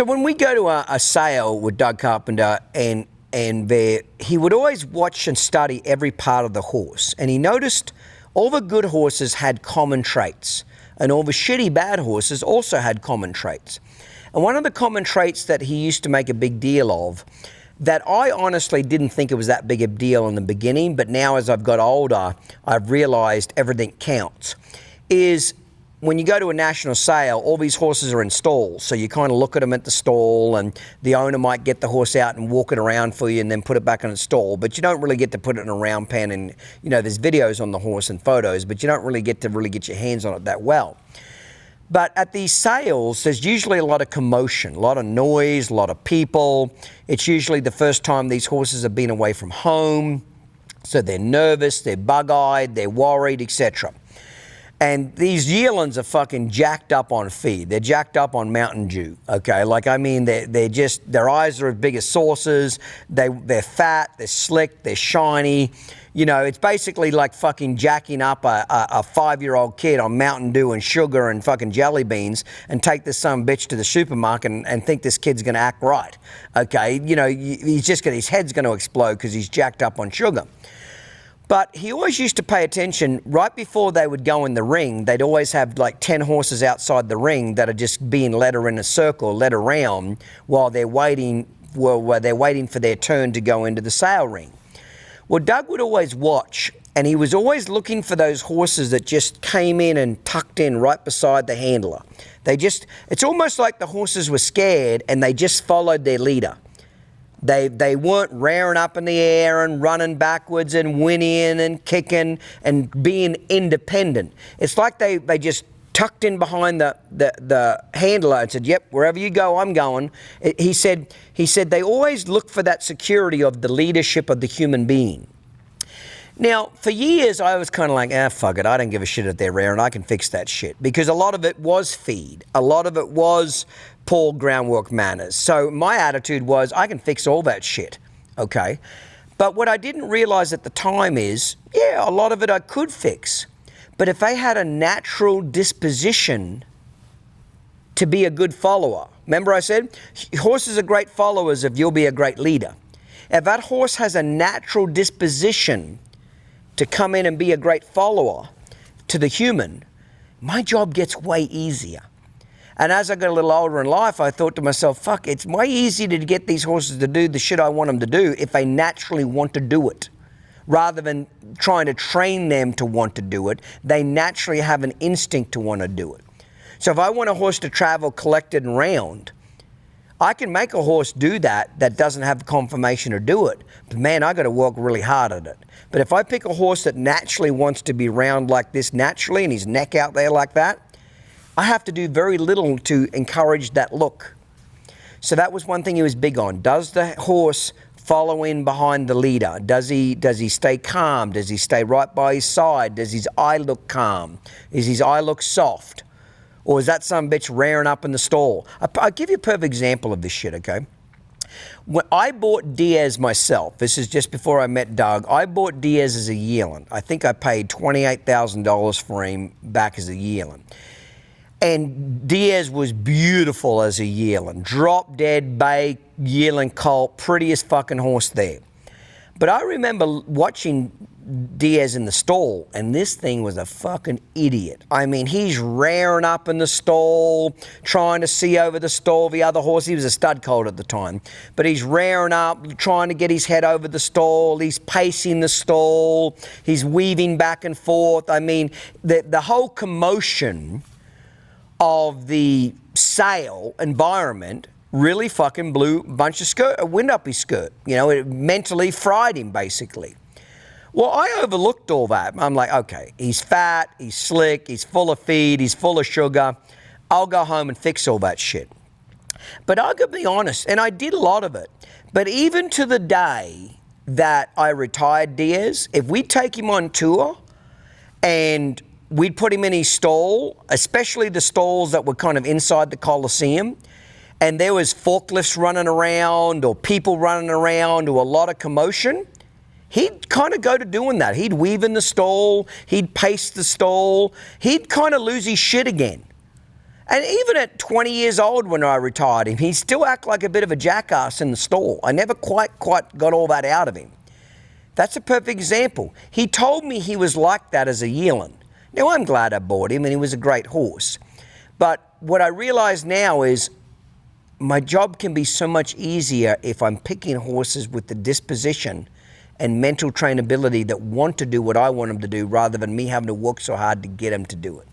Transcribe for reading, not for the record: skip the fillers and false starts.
So when we go to a sale with Doug Carpenter and he would always watch and study every part of the horse. And he noticed all the good horses had common traits, and all the shitty bad horses also had common traits. And one of the common traits that he used to make a big deal of, that I honestly didn't think it was that big a deal in the beginning, but now as I've got older, I've realized everything counts, is when you go to a national sale, all these horses are in stalls. So you kind of look at them at the stall, and the owner might get the horse out and walk it around for you and then put it back in its stall. But you don't really get to put it in a round pen. And, you know, there's videos on the horse and photos, but you don't really get to get your hands on it that well. But at these sales, there's usually a lot of commotion, a lot of noise, a lot of people. It's usually the first time these horses have been away from home. So they're nervous, they're bug-eyed, they're worried, etc. And these yearlings are fucking jacked up on feed. They're jacked up on Mountain Dew, okay? Like, I mean, they're just, their eyes are as big as saucers. They're fat, they're slick, they're shiny. You know, it's basically like fucking jacking up a 5-year-old kid on Mountain Dew and sugar and fucking jelly beans and take this son of a bitch to the supermarket and think this kid's gonna act right, okay? You know, his head's gonna explode because he's jacked up on sugar. But he always used to pay attention right before they would go in the ring. They'd always have like 10 horses outside the ring that are just being led in a circle, led around while they're waiting for their turn to go into the sale ring. Well, Doug would always watch, and he was always looking for those horses that just came in and tucked in right beside the handler. It's almost like the horses were scared and they just followed their leader. They weren't rearing up in the air and running backwards and whinnying and kicking and being independent. It's like they just tucked in behind the handler and said, yep, wherever you go, I'm going. He said they always look for that security of the leadership of the human being. Now, for years, I was kind of like, fuck it, I don't give a shit if they're rearing, I can fix that shit. Because a lot of it was feed. A lot of it was poor groundwork manners. So my attitude was, I can fix all that shit, okay? But what I didn't realize at the time is, yeah, a lot of it I could fix. But if they had a natural disposition to be a good follower, remember I said, horses are great followers if you'll be a great leader. If that horse has a natural disposition to come in and be a great follower to the human, my job gets way easier. And as I got a little older in life, I thought to myself, fuck, it's way easier to get these horses to do the shit I want them to do if they naturally want to do it. Rather than trying to train them to want to do it, they naturally have an instinct to want to do it. So if I want a horse to travel collected and round, I can make a horse do that doesn't have the conformation to do it. But man, I got to work really hard at it. But if I pick a horse that naturally wants to be round like this naturally and his neck out there like that, I have to do very little to encourage that look. So that was one thing he was big on. Does the horse follow in behind the leader? Does he stay calm? Does he stay right by his side? Does his eye look calm? Is his eye look soft? Or is that some bitch rearing up in the stall? I'll give you a perfect example of this shit, okay? When I bought Diaz myself, this is just before I met Doug, I bought Diaz as a yearling. I think I paid $28,000 for him back as a yearling. And Diaz was beautiful as a yearling. Drop dead bay, yearling colt, prettiest fucking horse there. But I remember watching Diaz in the stall, and this thing was a fucking idiot. I mean, he's rearing up in the stall, trying to see over the stall the other horse. He was a stud colt at the time. But he's rearing up, trying to get his head over the stall. He's pacing the stall. He's weaving back and forth. I mean, the whole commotion of the sale environment really fucking blew a wind up his skirt. You know, it mentally fried him, basically. Well, I overlooked all that. I'm like, okay, he's fat, he's slick, he's full of feed, he's full of sugar. I'll go home and fix all that shit. But I gotta be honest, and I did a lot of it. But even to the day that I retired Diaz, if we take him on tour and we'd put him in his stall, especially the stalls that were kind of inside the Coliseum, and there was forklifts running around or people running around or a lot of commotion, he'd kind of go to doing that. He'd weave in the stall, he'd pace the stall, he'd kind of lose his shit again. And even at 20 years old when I retired him, he still acted like a bit of a jackass in the stall. I never quite got all that out of him. That's a perfect example. He told me he was like that as a yearling. Now, I'm glad I bought him and he was a great horse. But what I realize now is my job can be so much easier if I'm picking horses with the disposition and mental trainability that want to do what I want them to do rather than me having to work so hard to get them to do it.